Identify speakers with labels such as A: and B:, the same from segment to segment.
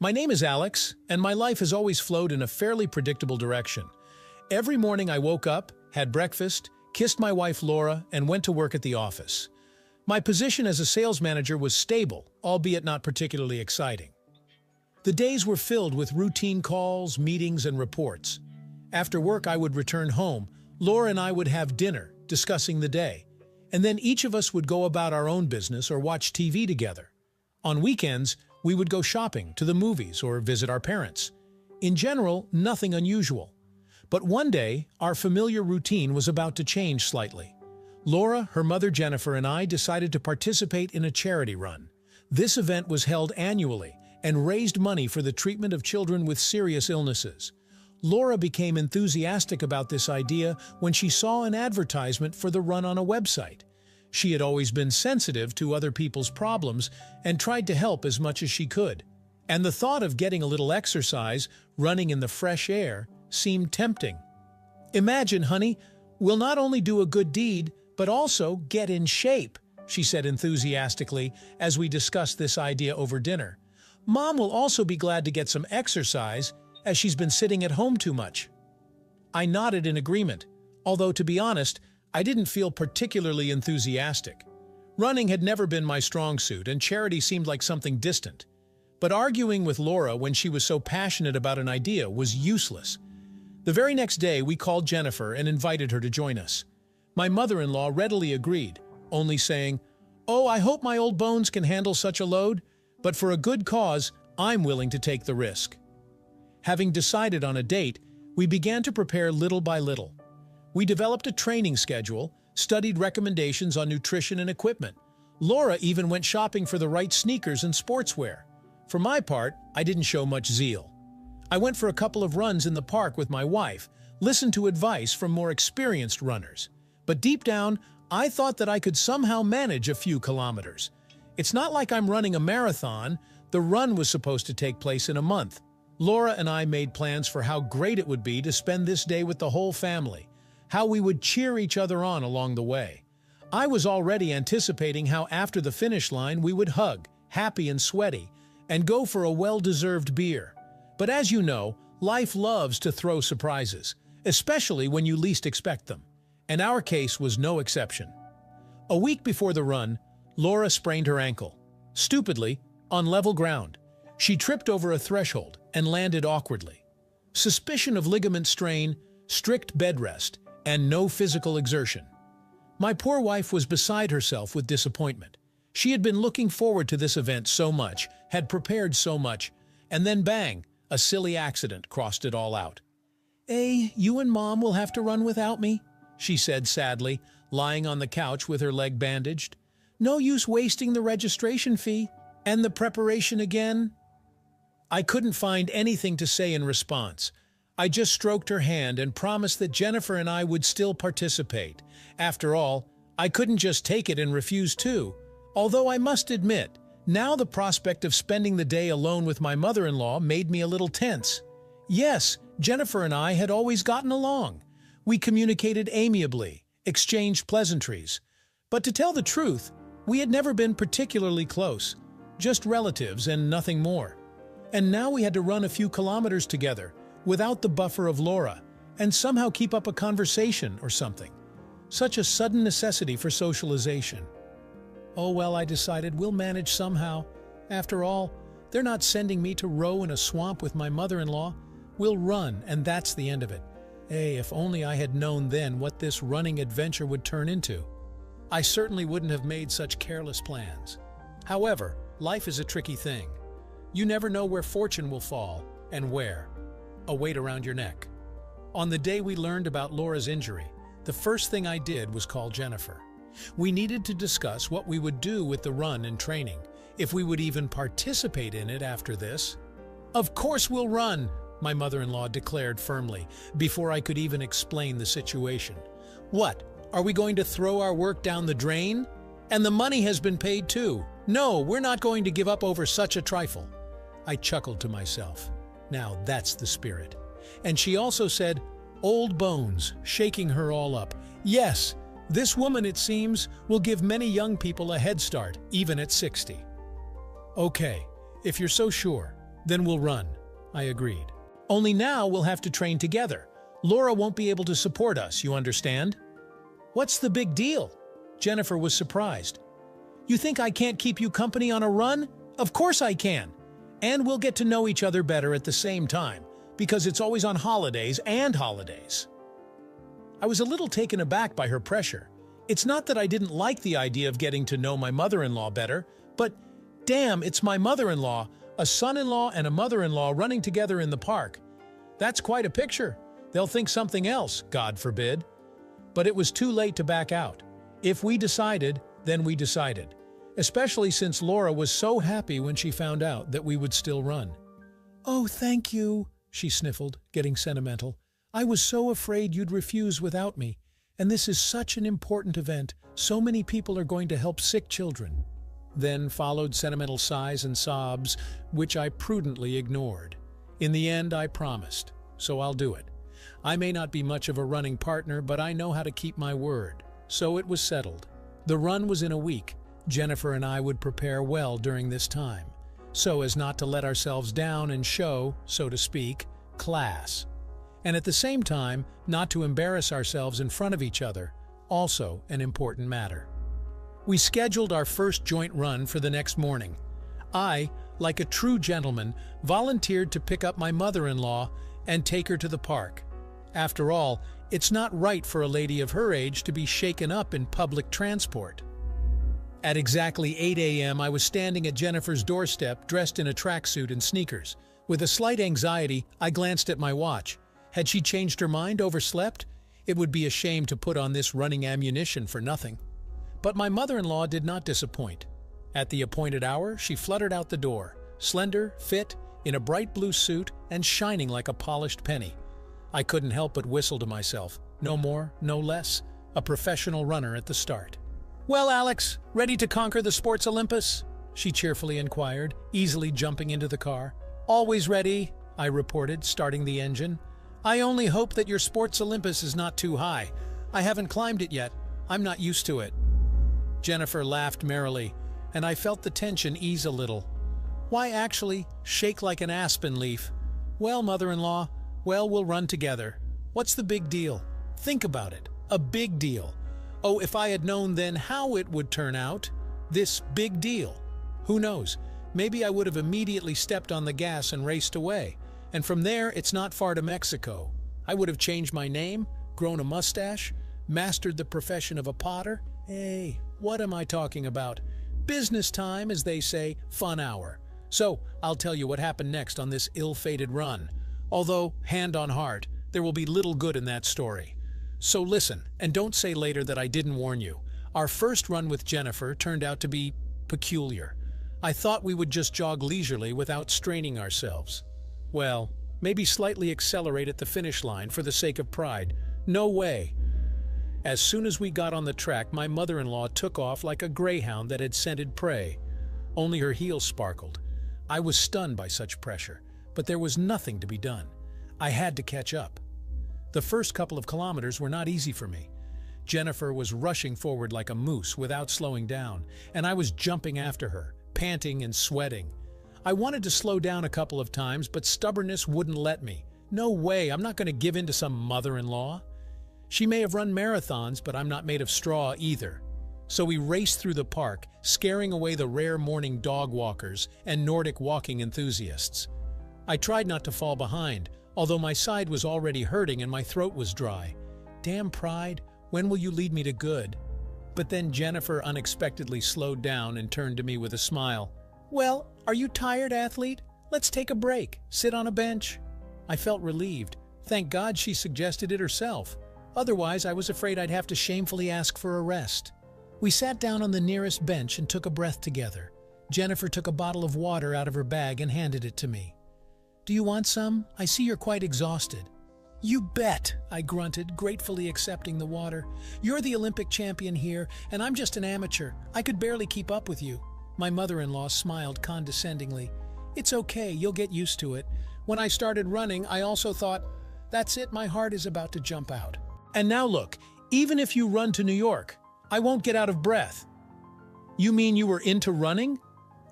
A: My name is Alex, and my life has always flowed in a fairly predictable direction. Every morning I woke up, had breakfast, kissed my wife Laura, and went to work at the office. My position as a sales manager was stable, albeit not particularly exciting. The days were filled with routine calls, meetings, and reports. After work, I would return home. Laura and I would have dinner, discussing the day, and then each of us would go about our own business or watch TV together. On weekends, we would go shopping, to the movies, or visit our parents. In general, nothing unusual. But one day, our familiar routine was about to change slightly. Laura, her mother Jennifer, and I decided to participate in a charity run. This event was held annually and raised money for the treatment of children with serious illnesses. Laura became enthusiastic about this idea when she saw an advertisement for the run on a website. She had always been sensitive to other people's problems and tried to help as much as she could. And the thought of getting a little exercise, running in the fresh air, seemed tempting. "Imagine, honey, we'll not only do a good deed, but also get in shape," she said enthusiastically as we discussed this idea over dinner. "Mom will also be glad to get some exercise, as she's been sitting at home too much." I nodded in agreement, although to be honest, I didn't feel particularly enthusiastic. Running had never been my strong suit, and charity seemed like something distant. But arguing with Laura when she was so passionate about an idea was useless. The very next day, we called Jennifer and invited her to join us. My mother-in-law readily agreed, only saying, "Oh, I hope my old bones can handle such a load, but for a good cause, I'm willing to take the risk." Having decided on a date, we began to prepare little by little. We developed a training schedule, studied recommendations on nutrition and equipment. Laura even went shopping for the right sneakers and sportswear. For my part, I didn't show much zeal. I went for a couple of runs in the park with my wife, listened to advice from more experienced runners. But deep down, I thought that I could somehow manage a few kilometers. It's not like I'm running a marathon. The run was supposed to take place in a month. Laura and I made plans for how great it would be to spend this day with the whole family, how we would cheer each other on along the way. I was already anticipating how after the finish line we would hug, happy and sweaty, and go for a well-deserved beer. But as you know, life loves to throw surprises, especially when you least expect them. And our case was no exception. A week before the run, Laura sprained her ankle. Stupidly, on level ground. She tripped over a threshold and landed awkwardly. Suspicion of ligament strain, strict bed rest, and no physical exertion. My poor wife was beside herself with disappointment. She had been looking forward to this event so much, had prepared so much, and then bang, a silly accident crossed it all out. You and Mom will have to run without me," she said sadly, lying on the couch with her leg bandaged. "No use wasting the registration fee and the preparation again." I couldn't find anything to say in response. I just stroked her hand and promised that Jennifer and I would still participate. After all, I couldn't just take it and refuse too. Although I must admit, now the prospect of spending the day alone with my mother-in-law made me a little tense. Yes, Jennifer and I had always gotten along. We communicated amiably, exchanged pleasantries. But to tell the truth, we had never been particularly close, just relatives and nothing more. And now we had to run a few kilometers together, without the buffer of Laura, and somehow keep up a conversation or something. Such a sudden necessity for socialization. Oh well, I decided we'll manage somehow. After all, they're not sending me to row in a swamp with my mother-in-law. We'll run, and that's the end of it. If only I had known then what this running adventure would turn into. I certainly wouldn't have made such careless plans. However, life is a tricky thing. You never know where fortune will fall, and where. A weight around your neck. On the day we learned about Laura's injury, the first thing I did was call Jennifer. We needed to discuss what we would do with the run and training, if we would even participate in it after this. "Of course we'll run," my mother-in-law declared firmly, before I could even explain the situation. "What, are we going to throw our work down the drain? And the money has been paid too. No, we're not going to give up over such a trifle." I chuckled to myself. Now that's the spirit. And she also said, "Old bones," shaking her all up. "Yes, this woman, it seems, will give many young people a head start, even at 60. Okay, If you're so sure, then we'll run, I agreed. Only now we'll have to train together. Laura won't be able to support us, you understand? What's the big deal? Jennifer was surprised. You think I can't keep you company on a run? Of course I can. And we'll get to know each other better at the same time, because it's always on holidays and holidays. I was a little taken aback by her pressure. It's not that I didn't like the idea of getting to know my mother-in-law better, but damn, it's my mother-in-law, a son-in-law and a mother-in-law running together in the park. That's quite a picture. They'll think something else, God forbid. But it was too late to back out. If we decided, then we decided. Especially since Laura was so happy when she found out that we would still run. "Oh, thank you," she sniffled, getting sentimental. "I was so afraid you'd refuse without me. And this is such an important event. So many people are going to help sick children." Then followed sentimental sighs and sobs, which I prudently ignored. In the end, I promised, so I'll do it. I may not be much of a running partner, but I know how to keep my word. So it was settled. The run was in a week. Jennifer and I would prepare well during this time, so as not to let ourselves down and show, so to speak, class. And at the same time, not to embarrass ourselves in front of each other, also an important matter. We scheduled our first joint run for the next morning. I, like a true gentleman, volunteered to pick up my mother-in-law and take her to the park. After all, it's not right for a lady of her age to be shaken up in public transport. At exactly 8 a.m., I was standing at Jennifer's doorstep, dressed in a tracksuit and sneakers. With a slight anxiety, I glanced at my watch. Had she changed her mind, overslept? It would be a shame to put on this running ammunition for nothing. But my mother-in-law did not disappoint. At the appointed hour, she fluttered out the door, slender, fit, in a bright blue suit, and shining like a polished penny. I couldn't help but whistle to myself. No more, no less. A professional runner at the start. "Well, Alex, ready to conquer the sports Olympus?" she cheerfully inquired, easily jumping into the car. "Always ready," I reported, starting the engine. "I only hope that your sports Olympus is not too high. I haven't climbed it yet. I'm not used to it." Jennifer laughed merrily, and I felt the tension ease a little. "Why actually shake like an aspen leaf?" "Well, mother-in-law, well, we'll run together. What's the big deal? Think about it. A big deal. Oh, if I had known then how it would turn out. This big deal. Who knows? Maybe I would have immediately stepped on the gas and raced away. And from there, it's not far to Mexico. I would have changed my name, grown a mustache, mastered the profession of a potter. Hey, what am I talking about? Business time, as they say, fun hour. So, I'll tell you what happened next on this ill-fated run. Although, hand on heart, there will be little good in that story. So listen, and don't say later that I didn't warn you. Our first run with Jennifer turned out to be peculiar. I thought we would just jog leisurely without straining ourselves. Well, maybe slightly accelerate at the finish line for the sake of pride. No way. As soon as we got on the track, my mother-in-law took off like a greyhound that had scented prey. Only her heels sparkled. I was stunned by such pressure, but there was nothing to be done. I had to catch up. The first couple of kilometers were not easy for me. Jennifer was rushing forward like a moose without slowing down, and I was jumping after her, panting and sweating. I wanted to slow down a couple of times, but stubbornness wouldn't let me. No way, I'm not going to give in to some mother-in-law. She may have run marathons, but I'm not made of straw either. So we raced through the park, scaring away the rare morning dog walkers and Nordic walking enthusiasts. I tried not to fall behind, although my side was already hurting and my throat was dry. Damn pride, when will you lead me to good? But then Jennifer unexpectedly slowed down and turned to me with a smile. "Well, are you tired, athlete? Let's take a break. Sit on a bench." I felt relieved. Thank God she suggested it herself. Otherwise, I was afraid I'd have to shamefully ask for a rest. We sat down on the nearest bench and took a breath together. Jennifer took a bottle of water out of her bag and handed it to me. "Do you want some? I see you're quite exhausted." "You bet," I grunted, gratefully accepting the water. "You're the Olympic champion here, and I'm just an amateur. I could barely keep up with you." My mother-in-law smiled condescendingly. "It's okay, you'll get used to it. When I started running, I also thought, that's it, my heart is about to jump out. And now look, even if you run to New York, I won't get out of breath." "You mean you were into running?"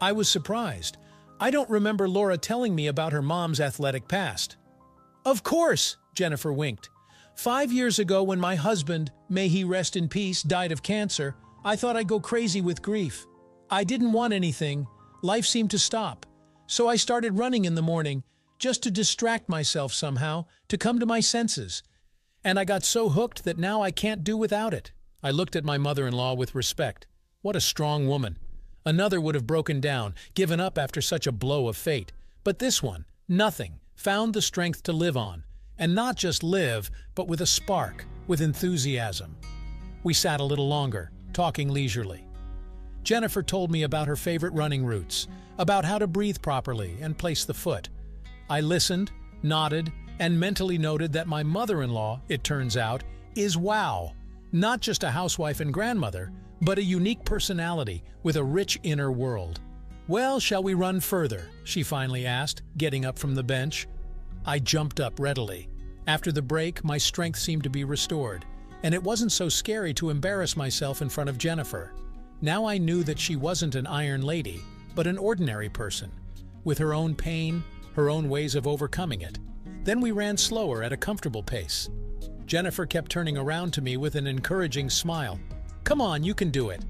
A: I was surprised. I don't remember Laura telling me about her mom's athletic past. Of course, Jennifer winked. 5 years ago when my husband, may he rest in peace, died of cancer, I thought I'd go crazy with grief. I didn't want anything. Life seemed to stop. So I started running in the morning, just to distract myself somehow, to come to my senses. And I got so hooked that now I can't do without it. I looked at my mother-in-law with respect. What a strong woman. Another would have broken down, given up after such a blow of fate. But this one, nothing, found the strength to live on. And not just live, but with a spark, with enthusiasm. We sat a little longer, talking leisurely. Jennifer told me about her favorite running routes, about how to breathe properly and place the foot. I listened, nodded, and mentally noted that my mother-in-law, it turns out, is wow. Not just a housewife and grandmother, but a unique personality with a rich inner world. Well, shall we run further? She finally asked, getting up from the bench. I jumped up readily. After the break, my strength seemed to be restored, and it wasn't so scary to embarrass myself in front of Jennifer. Now I knew that she wasn't an iron lady, but an ordinary person, with her own pain, her own ways of overcoming it. Then we ran slower at a comfortable pace. Jennifer kept turning around to me with an encouraging smile. Come on, you can do it.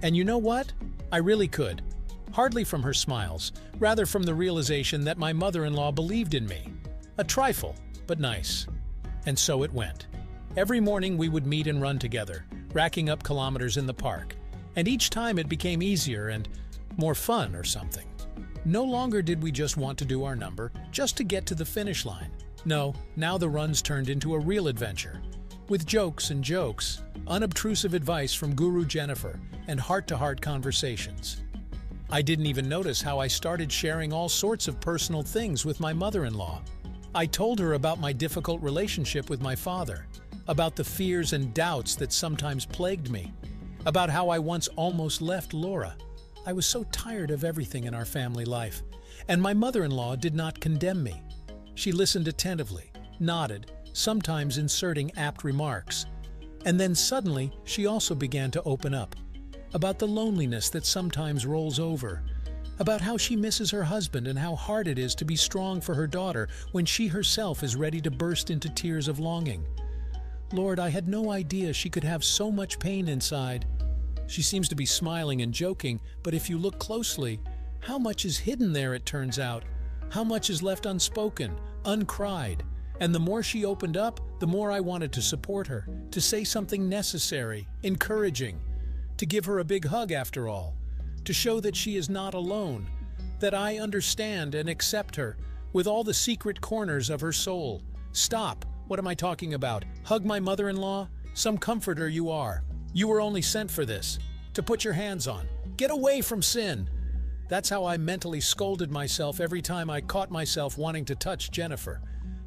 A: And you know what? I really could. Hardly from her smiles, rather from the realization that my mother-in-law believed in me. A trifle, but nice. And so it went. Every morning we would meet and run together, racking up kilometers in the park. And each time it became easier and more fun or something. No longer did we just want to do our number, just to get to the finish line. No, now the runs turned into a real adventure. With jokes and jokes, unobtrusive advice from Guru Jennifer, and heart-to-heart conversations. I didn't even notice how I started sharing all sorts of personal things with my mother-in-law. I told her about my difficult relationship with my father, about the fears and doubts that sometimes plagued me, about how I once almost left Laura. I was so tired of everything in our family life, and my mother-in-law did not condemn me. She listened attentively, nodded, sometimes inserting apt remarks. And then suddenly, she also began to open up, about the loneliness that sometimes rolls over, about how she misses her husband and how hard it is to be strong for her daughter when she herself is ready to burst into tears of longing. Lord, I had no idea she could have so much pain inside. She seems to be smiling and joking, but if you look closely, how much is hidden there, it turns out? How much is left unspoken, uncried? And the more she opened up, the more I wanted to support her, to say something necessary, encouraging, to give her a big hug after all, to show that she is not alone, that I understand and accept her with all the secret corners of her soul. Stop. What am I talking about? Hug my mother-in-law? Some comforter you are. You were only sent for this, to put your hands on. Get away from sin. That's how I mentally scolded myself every time I caught myself wanting to touch Jennifer,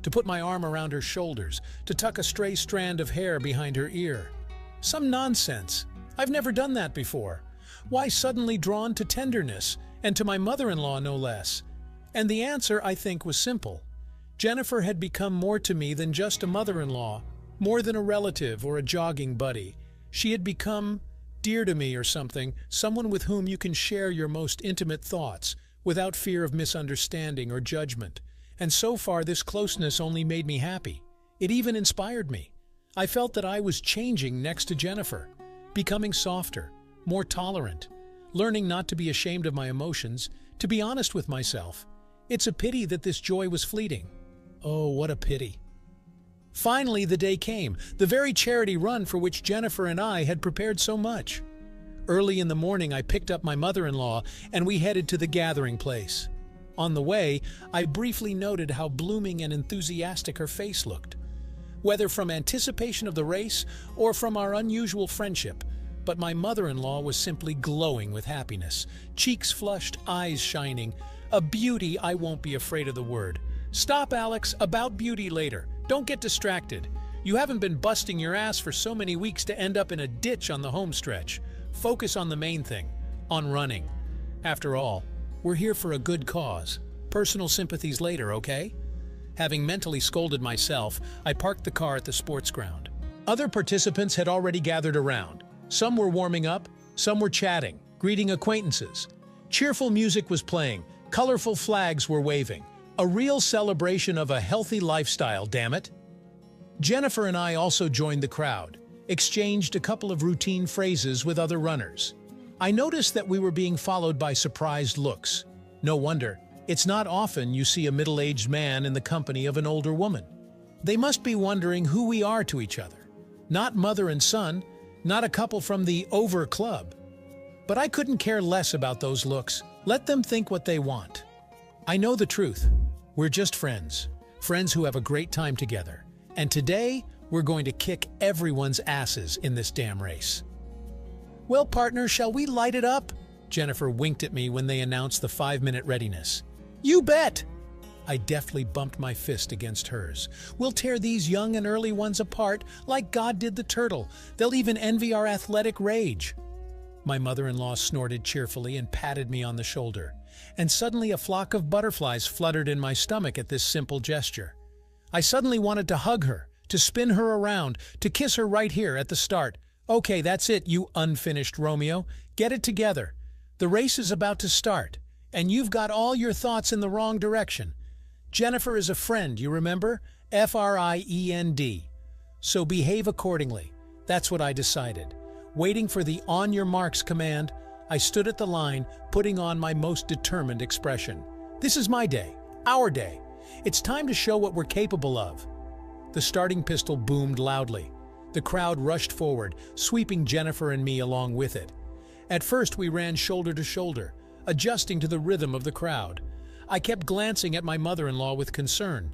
A: to put my arm around her shoulders, to tuck a stray strand of hair behind her ear. Some nonsense. I've never done that before. Why suddenly drawn to tenderness, and to my mother-in-law no less? And the answer, I think, was simple. Jennifer had become more to me than just a mother-in-law, more than a relative or a jogging buddy. She had become dear to me or something, someone with whom you can share your most intimate thoughts, without fear of misunderstanding or judgment. And so far this closeness only made me happy. It even inspired me. I felt that I was changing next to Jennifer, becoming softer, more tolerant, learning not to be ashamed of my emotions, to be honest with myself. It's a pity that this joy was fleeting. Oh, what a pity. Finally, the day came, the very charity run for which Jennifer and I had prepared so much. Early in the morning, I picked up my mother-in-law and we headed to the gathering place. On the way, I briefly noted how blooming and enthusiastic her face looked. Whether from anticipation of the race or from our unusual friendship, but my mother-in-law was simply glowing with happiness, cheeks flushed, eyes shining, a beauty I won't be afraid of the word. Stop, Alex, about beauty later. Don't get distracted. You haven't been busting your ass for so many weeks to end up in a ditch on the home stretch. Focus on the main thing, on running. After all, we're here for a good cause. Personal sympathies later, okay? Having mentally scolded myself, I parked the car at the sports ground. Other participants had already gathered around. Some were warming up, some were chatting, greeting acquaintances. Cheerful music was playing, Colorful flags were waving. A real celebration of a healthy lifestyle, damn it. Jennifer and I also joined the crowd, exchanged a couple of routine phrases with other runners. I noticed that we were being followed by surprised looks. No wonder. It's not often you see a middle-aged man in the company of an older woman. They must be wondering who we are to each other. Not mother and son, not a couple from the Over Club. But I couldn't care less about those looks. Let them think what they want. I know the truth. We're just friends. Friends who have a great time together. And today, we're going to kick everyone's asses in this damn race. Well, partner, shall we light it up? Jennifer winked at me when they announced the 5-minute readiness. You bet! I deftly bumped my fist against hers. We'll tear these young and early ones apart like God did the turtle. They'll even envy our athletic rage. My mother-in-law snorted cheerfully and patted me on the shoulder. And suddenly a flock of butterflies fluttered in my stomach at this simple gesture. I suddenly wanted to hug her, to spin her around, to kiss her right here at the start. Okay, that's it, you unfinished Romeo. Get it together. The race is about to start, and you've got all your thoughts in the wrong direction. Jennifer is a friend, you remember? F-R-I-E-N-D. So behave accordingly. That's what I decided. Waiting for the on your marks command, I stood at the line, putting on my most determined expression. This is my day, our day. It's time to show what we're capable of. The starting pistol boomed loudly. The crowd rushed forward, sweeping Jennifer and me along with it. At first, we ran shoulder to shoulder, adjusting to the rhythm of the crowd. I kept glancing at my mother-in-law with concern.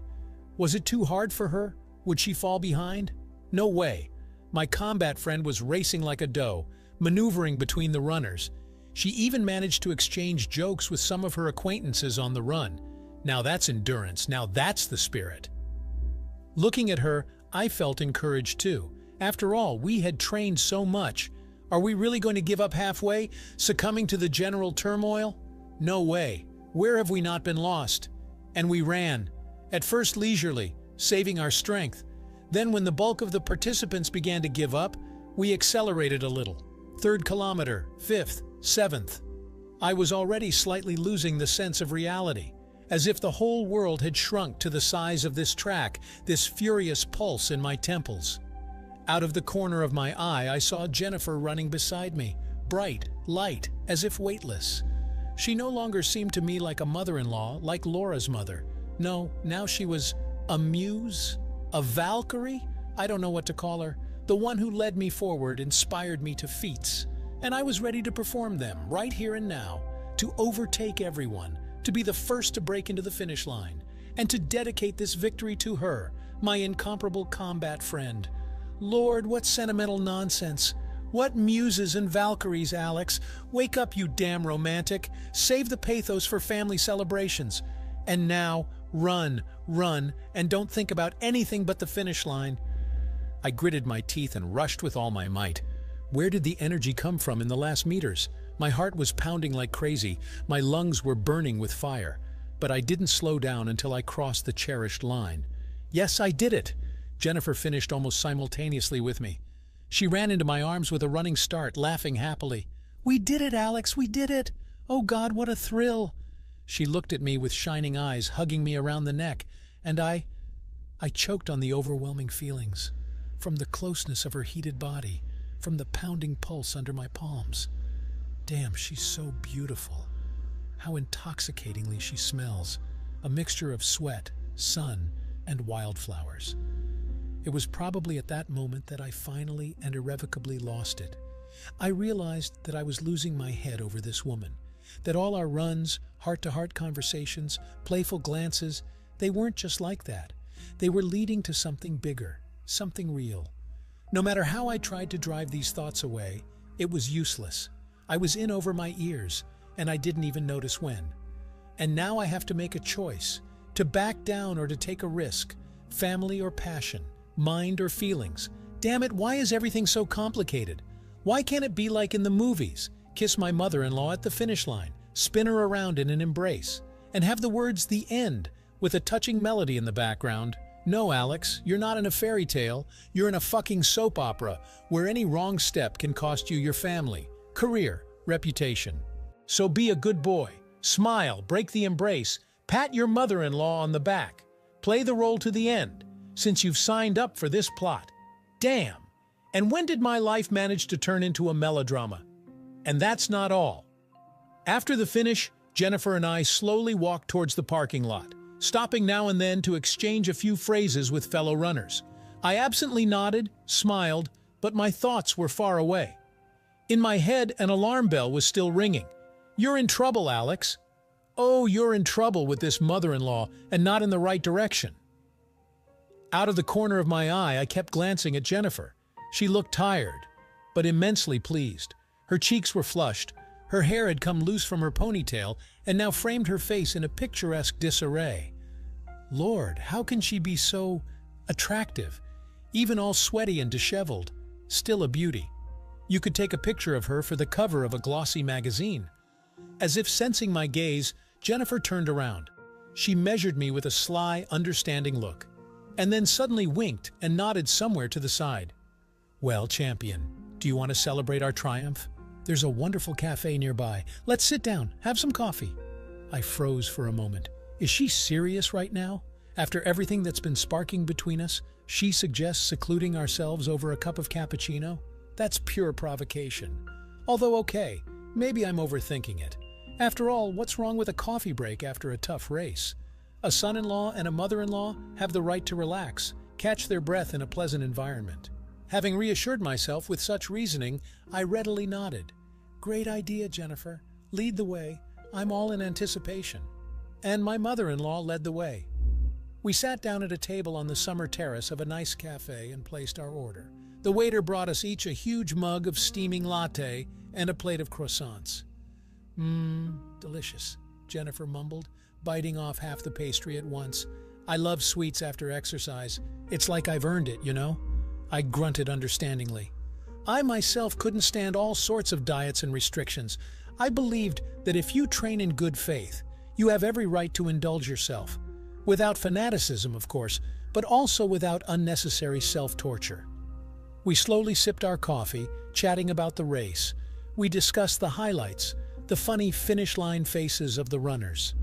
A: Was it too hard for her? Would she fall behind? No way. My combat friend was racing like a doe, maneuvering between the runners. She even managed to exchange jokes with some of her acquaintances on the run. Now that's endurance, now that's the spirit. Looking at her, I felt encouraged too. After all, we had trained so much. Are we really going to give up halfway, succumbing to the general turmoil? No way. Where have we not been lost? And we ran, at first leisurely, saving our strength. Then when the bulk of the participants began to give up, we accelerated a little. 3rd kilometer, 5th, 7th. I was already slightly losing the sense of reality, as if the whole world had shrunk to the size of this track, this furious pulse in my temples. Out of the corner of my eye, I saw Jennifer running beside me, bright, light, as if weightless. She no longer seemed to me like a mother-in-law, like Laura's mother. No, now she was a muse, a Valkyrie? I don't know what to call her. The one who led me forward, inspired me to feats. And I was ready to perform them, right here and now, to overtake everyone, to be the first to break into the finish line, and to dedicate this victory to her, my incomparable combat friend. Lord, what sentimental nonsense. What muses and Valkyries, Alex? Wake up, you damn romantic. Save the pathos for family celebrations. And now, run, run, and don't think about anything but the finish line. I gritted my teeth and rushed with all my might. Where did the energy come from in the last meters? My heart was pounding like crazy. My lungs were burning with fire. But I didn't slow down until I crossed the cherished line. Yes, I did it. Jennifer finished almost simultaneously with me. She ran into my arms with a running start, laughing happily. We did it, Alex, we did it! Oh God, what a thrill! She looked at me with shining eyes, hugging me around the neck, and I choked on the overwhelming feelings, from the closeness of her heated body, from the pounding pulse under my palms. Damn, she's so beautiful. How intoxicatingly she smells, a mixture of sweat, sun, and wildflowers. It was probably at that moment that I finally and irrevocably lost it. I realized that I was losing my head over this woman, that all our runs, heart-to-heart conversations, playful glances, they weren't just like that. They were leading to something bigger, something real. No matter how I tried to drive these thoughts away, it was useless. I was in over my ears, and I didn't even notice when. And now I have to make a choice, to back down or to take a risk, family or passion, mind or feelings. Damn it, why is everything so complicated? Why can't it be like in the movies? Kiss my mother-in-law at the finish line, spin her around in an embrace, and have the words "the end" with a touching melody in the background. No, Alex, you're not in a fairy tale. You're in a fucking soap opera where any wrong step can cost you your family, career, reputation. So be a good boy. Smile, break the embrace, pat your mother-in-law on the back. Play the role to the end, since you've signed up for this plot. Damn! And when did my life manage to turn into a melodrama? And that's not all. After the finish, Jennifer and I slowly walked towards the parking lot, stopping now and then to exchange a few phrases with fellow runners. I absently nodded, smiled, but my thoughts were far away. In my head, an alarm bell was still ringing. "You're in trouble, Alex." "Oh, you're in trouble with this mother-in-law and not in the right direction." Out of the corner of my eye, I kept glancing at Jennifer. She looked tired, but immensely pleased. Her cheeks were flushed, her hair had come loose from her ponytail and now framed her face in a picturesque disarray. Lord, how can she be so attractive? Even all sweaty and disheveled, still a beauty. You could take a picture of her for the cover of a glossy magazine. As if sensing my gaze, Jennifer turned around. She measured me with a sly, understanding look, and then suddenly winked and nodded somewhere to the side. "Well, champion, do you want to celebrate our triumph? There's a wonderful cafe nearby. Let's sit down, have some coffee." I froze for a moment. Is she serious right now? After everything that's been sparking between us, she suggests secluding ourselves over a cup of cappuccino? That's pure provocation. Although okay, maybe I'm overthinking it. After all, what's wrong with a coffee break after a tough race? A son-in-law and a mother-in-law have the right to relax, catch their breath in a pleasant environment. Having reassured myself with such reasoning, I readily nodded. "Great idea, Jennifer. Lead the way. I'm all in anticipation." And my mother-in-law led the way. We sat down at a table on the summer terrace of a nice cafe and placed our order. The waiter brought us each a huge mug of steaming latte and a plate of croissants. Delicious," Jennifer mumbled, biting off half the pastry at once. "I love sweets after exercise. It's like I've earned it, you know?" I grunted understandingly. I myself couldn't stand all sorts of diets and restrictions. I believed that if you train in good faith, you have every right to indulge yourself. Without fanaticism, of course, but also without unnecessary self-torture. We slowly sipped our coffee, chatting about the race. We discussed the highlights, the funny finish line faces of the runners.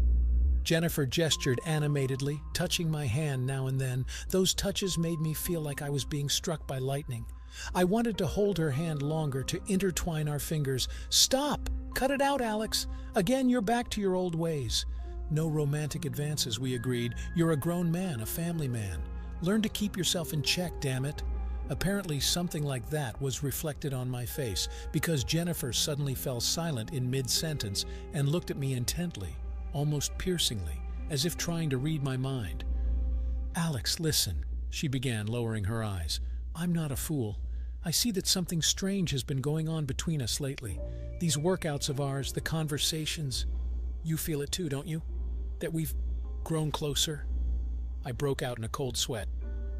A: Jennifer gestured animatedly, touching my hand now and then. Those touches made me feel like I was being struck by lightning. I wanted to hold her hand longer, to intertwine our fingers. "Stop! Cut it out, Alex! Again, you're back to your old ways." "No romantic advances," we agreed. "You're a grown man, a family man. Learn to keep yourself in check, damn it." Apparently something like that was reflected on my face, because Jennifer suddenly fell silent in mid-sentence and looked at me intently, almost piercingly, as if trying to read my mind. "Alex, listen," she began, lowering her eyes. "I'm not a fool. I see that something strange has been going on between us lately. These workouts of ours, the conversations. You feel it too, don't you? That we've grown closer?" I broke out in a cold sweat.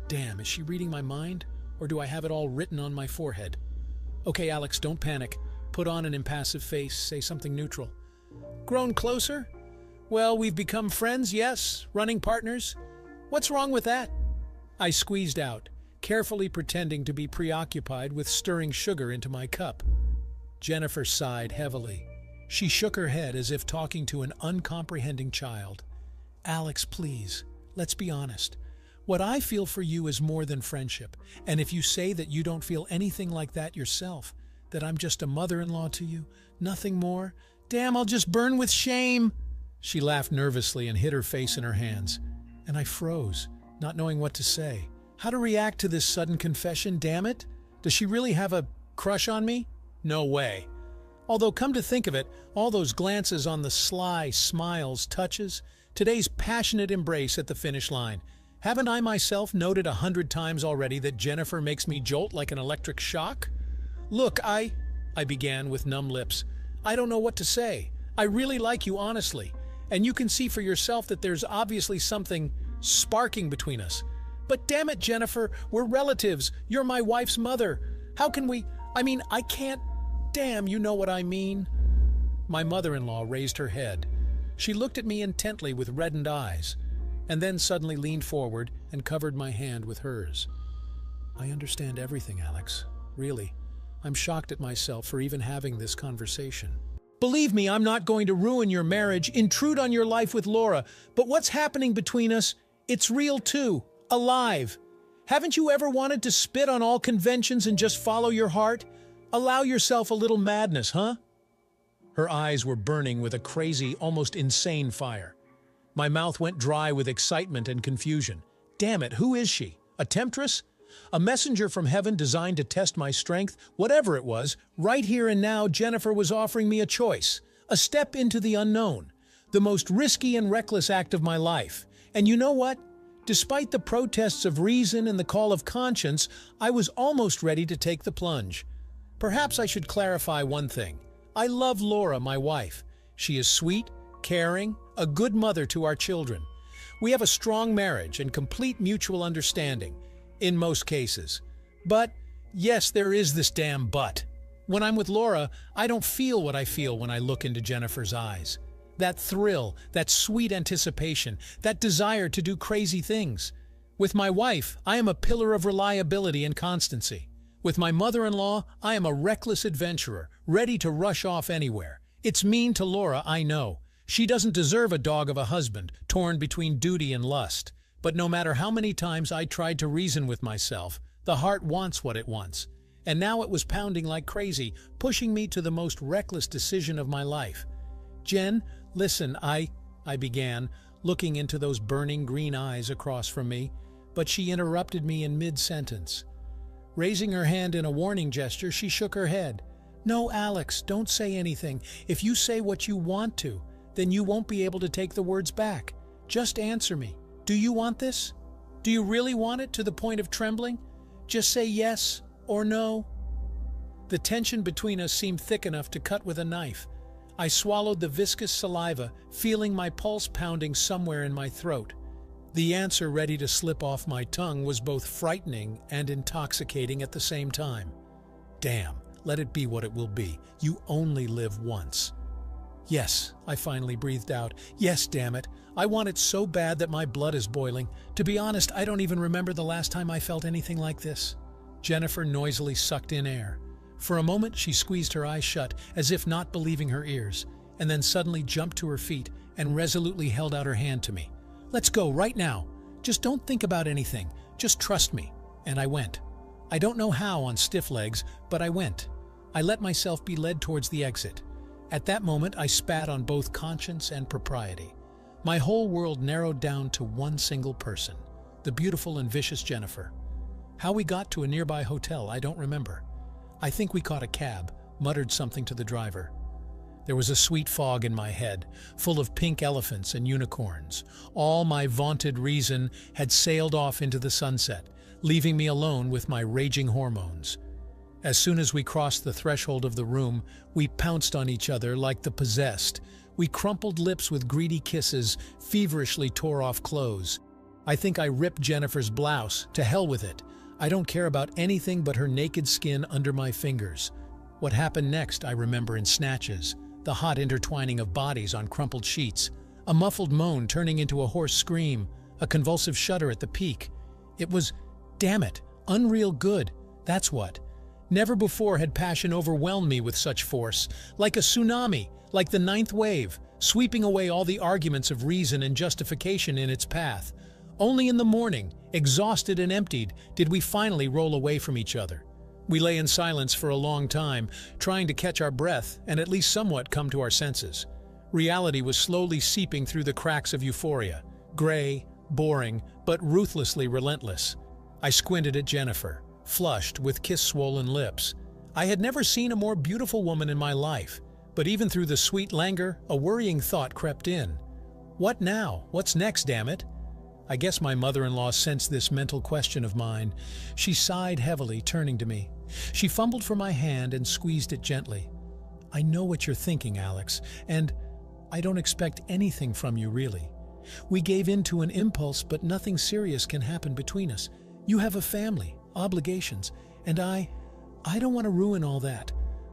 A: Damn, is she reading my mind? Or do I have it all written on my forehead? "Okay, Alex, don't panic. Put on an impassive face, say something neutral." "Grown closer? Well, we've become friends, yes, running partners. What's wrong with that?" I squeezed out, carefully pretending to be preoccupied with stirring sugar into my cup. Jennifer sighed heavily. She shook her head as if talking to an uncomprehending child. "Alex, please, let's be honest. What I feel for you is more than friendship, and if you say that you don't feel anything like that yourself, that I'm just a mother-in-law to you, nothing more, damn, I'll just burn with shame." She laughed nervously and hid her face in her hands, and I froze, not knowing what to say. How to react to this sudden confession, damn it? Does she really have a crush on me? No way. Although, come to think of it, all those glances on the sly, smiles, touches, today's passionate embrace at the finish line. Haven't I myself noted 100 times already that Jennifer makes me jolt like an electric shock? "Look, I began with numb lips. "I don't know what to say. I really like you, honestly. And you can see for yourself that there's obviously something sparking between us. But damn it, Jennifer, we're relatives. You're my wife's mother. How can we... I can't... Damn, you know what I mean." My mother-in-law raised her head. She looked at me intently with reddened eyes, and then suddenly leaned forward and covered my hand with hers. "I understand everything, Alex. Really. I'm shocked at myself for even having this conversation." Believe me, I'm not going to ruin your marriage, intrude on your life with Laura, but what's happening between us, it's real too, alive. Haven't you ever wanted to spit on all conventions and just follow your heart? Allow yourself a little madness, huh? Her eyes were burning with a crazy, almost insane fire. My mouth went dry with excitement and confusion. Damn it, who is she? A temptress? A messenger from heaven designed to test my strength? Whatever it was, right here and now Jennifer was offering me a choice. A step into the unknown. The most risky and reckless act of my life. And you know what? Despite the protests of reason and the call of conscience, I was almost ready to take the plunge. Perhaps I should clarify one thing. I love Laura, my wife. She is sweet, caring, a good mother to our children. We have a strong marriage and complete mutual understanding, in most cases. But, yes, there is this damn but. When I'm with Laura, I don't feel what I feel when I look into Jennifer's eyes. That thrill, that sweet anticipation, that desire to do crazy things. With my wife, I am a pillar of reliability and constancy. With my mother-in-law, I am a reckless adventurer, ready to rush off anywhere. It's mean to Laura, I know. She doesn't deserve a dog of a husband, torn between duty and lust. But no matter how many times I tried to reason with myself, the heart wants what it wants. And now it was pounding like crazy, pushing me to the most reckless decision of my life. Jen, listen, I began, looking into those burning green eyes across from me, but she interrupted me in mid-sentence. Raising her hand in a warning gesture, she shook her head. No, Alex, don't say anything. If you say what you want to, then you won't be able to take the words back. Just answer me. Do you want this? Do you really want it to the point of trembling? Just say yes or no. The tension between us seemed thick enough to cut with a knife. I swallowed the viscous saliva, feeling my pulse pounding somewhere in my throat. The answer ready to slip off my tongue was both frightening and intoxicating at the same time. Damn, let it be what it will be. You only live once. Yes, I finally breathed out. Yes, damn it. I want it so bad that my blood is boiling. To be honest, I don't even remember the last time I felt anything like this. Jennifer noisily sucked in air. For a moment, she squeezed her eyes shut, as if not believing her ears, and then suddenly jumped to her feet and resolutely held out her hand to me. Let's go, right now. Just don't think about anything. Just trust me. And I went. I don't know how on stiff legs, but I went. I let myself be led towards the exit. At that moment, I spat on both conscience and propriety. My whole world narrowed down to one single person, the beautiful and vicious Jennifer. How we got to a nearby hotel, I don't remember. I think we caught a cab, muttered something to the driver. There was a sweet fog in my head, full of pink elephants and unicorns. All my vaunted reason had sailed off into the sunset, leaving me alone with my raging hormones. As soon as we crossed the threshold of the room, we pounced on each other like the possessed. We crumpled lips with greedy kisses, feverishly tore off clothes. I think I ripped Jennifer's blouse. To hell with it. I don't care about anything but her naked skin under my fingers. What happened next I remember in snatches. The hot intertwining of bodies on crumpled sheets. A muffled moan turning into a hoarse scream. A convulsive shudder at the peak. It was, damn it, unreal good. That's what. Never before had passion overwhelmed me with such force. Like a tsunami, like the ninth wave, sweeping away all the arguments of reason and justification in its path. Only in the morning, exhausted and emptied, did we finally roll away from each other. We lay in silence for a long time, trying to catch our breath and at least somewhat come to our senses. Reality was slowly seeping through the cracks of euphoria, gray, boring, but ruthlessly relentless. I squinted at Jennifer, flushed with kiss-swollen lips. I had never seen a more beautiful woman in my life, but even through the sweet languor, a worrying thought crept in. What now? What's next, damn it? I guess my mother-in-law sensed this mental question of mine. She sighed heavily, turning to me. She fumbled for my hand and squeezed it gently. I know what you're thinking, Alex, and I don't expect anything from you, really. We gave in to an impulse, but nothing serious can happen between us. You have a family, obligations, and I don't want to ruin all that.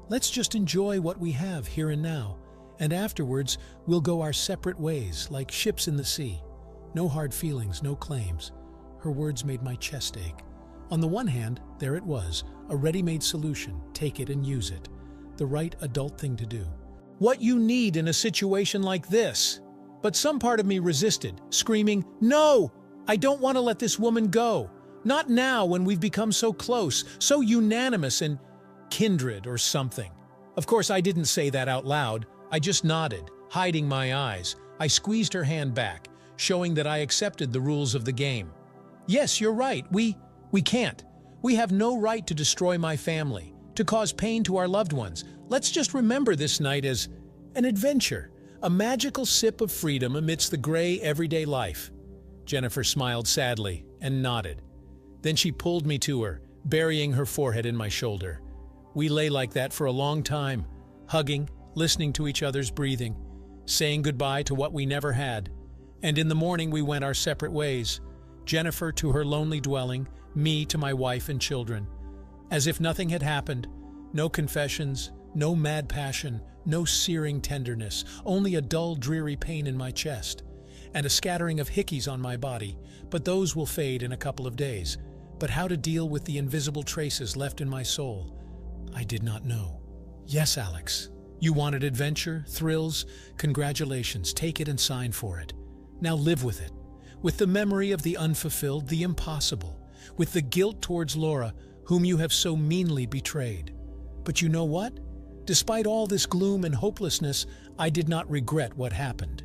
A: Let's just enjoy what we have here and now, and afterwards we'll go our separate ways, like ships in the sea. No hard feelings, no claims. Her words made my chest ache. On the one hand, there it was, a ready-made solution, take it and use it. The right adult thing to do. what you need in a situation like this. But some part of me resisted, screaming, "No! I don't want to let this woman go. Not now when we've become so close, so unanimous and kindred or something." Of course, I didn't say that out loud. I just nodded, hiding my eyes. I squeezed her hand back, showing that I accepted the rules of the game. "Yes, you're right. We can't. We have no right to destroy my family, to cause pain to our loved ones. Let's just remember this night as an adventure, a magical sip of freedom amidst the gray, everyday life." Jennifer smiled sadly and nodded. Then she pulled me to her, burying her forehead in my shoulder. We lay like that for a long time, hugging, listening to each other's breathing, saying goodbye to what we never had. And in the morning we went our separate ways, Jennifer to her lonely dwelling, me to my wife and children. As if nothing had happened, no confessions, no mad passion, no searing tenderness, only a dull, dreary pain in my chest, and a scattering of hickeys on my body, but those will fade in a couple of days. But how to deal with the invisible traces left in my soul, I did not know. Yes, Alex, you wanted adventure, thrills, congratulations, take it and sign for it. Now live with it, with the memory of the unfulfilled, the impossible, with the guilt towards Laura, whom you have so meanly betrayed. But you know what? Despite all this gloom and hopelessness, I did not regret what happened.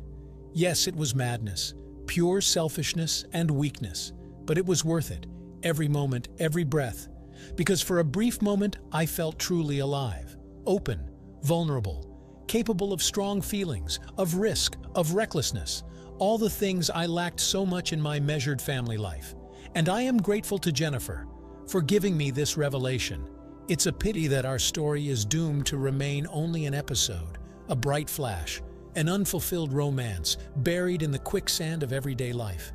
A: Yes, it was madness, pure selfishness and weakness, but it was worth it, every moment, every breath, because for a brief moment I felt truly alive, open, vulnerable, capable of strong feelings, of risk, of recklessness, all the things I lacked so much in my measured family life. And I am grateful to Jennifer for giving me this revelation. It's a pity that our story is doomed to remain only an episode, a bright flash, an unfulfilled romance buried in the quicksand of everyday life.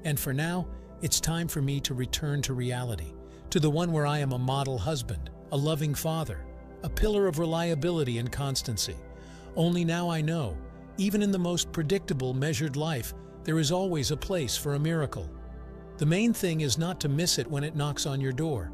A: And for now, it's time for me to return to reality, to the one where I am a model husband, a loving father, a pillar of reliability and constancy. Only now I know, even in the most predictable, measured life, there is always a place for a miracle. The main thing is not to miss it when it knocks on your door.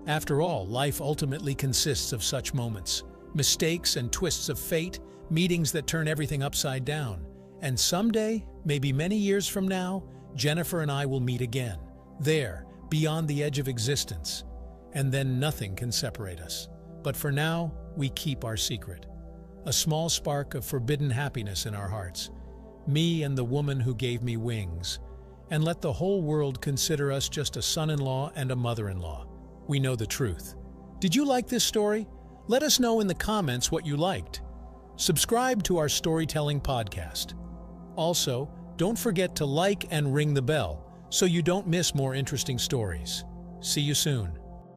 A: After all, life ultimately consists of such moments, mistakes and twists of fate, meetings that turn everything upside down. And someday, maybe many years from now, Jennifer and I will meet again, there, beyond the edge of existence. And then nothing can separate us. But for now, we keep our secret. A small spark of forbidden happiness in our hearts. Me and the woman who gave me wings. And let the whole world consider us just a son-in-law and a mother-in-law. We know the truth. Did you like this story? Let us know in the comments what you liked. Subscribe to our storytelling podcast. Also, don't forget to like and ring the bell so you don't miss more interesting stories. See you soon.